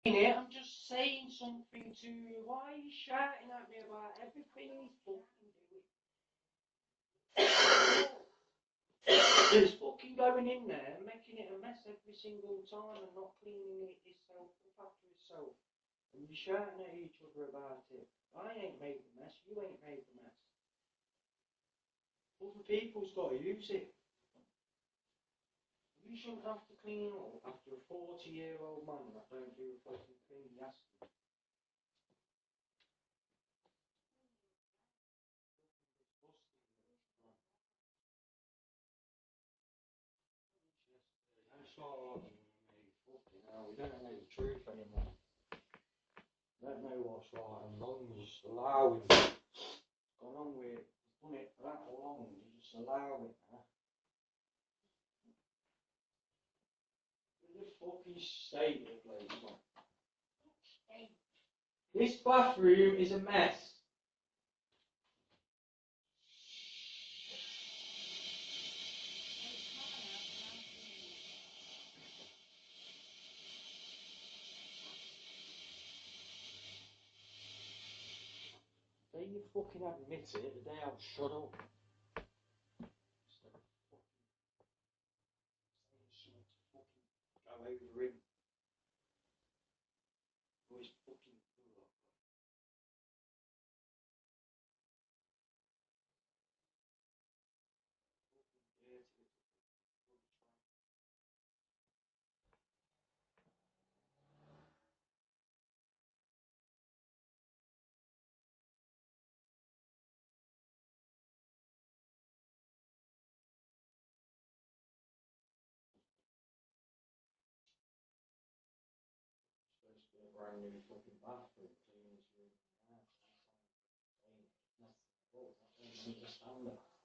I'm just saying something to you. Why are you shouting at me about everything he's fucking doing? He's fucking going in there and making it a mess every single time and not cleaning it himself up after himself. And you're shouting at each other about it. I ain't made the mess, you ain't made the mess. Other people's got to use it. You shouldn't have to clean up after a 40-year-old man that don't do a fucking thing. Yes. We don't know the truth anymore. We don't know what's right and wrong. You just allow it. Gone on with it. You've done it for that long. You just allow it now. The fucking state of the place, man. This bathroom is a mess. The day you fucking admit it, the day I'll shut up. Instead of fucking saying something to fucking go over him. Always fucking do that. Supposed to be a brand new fucking bathroom, clean this room. I don't understand that.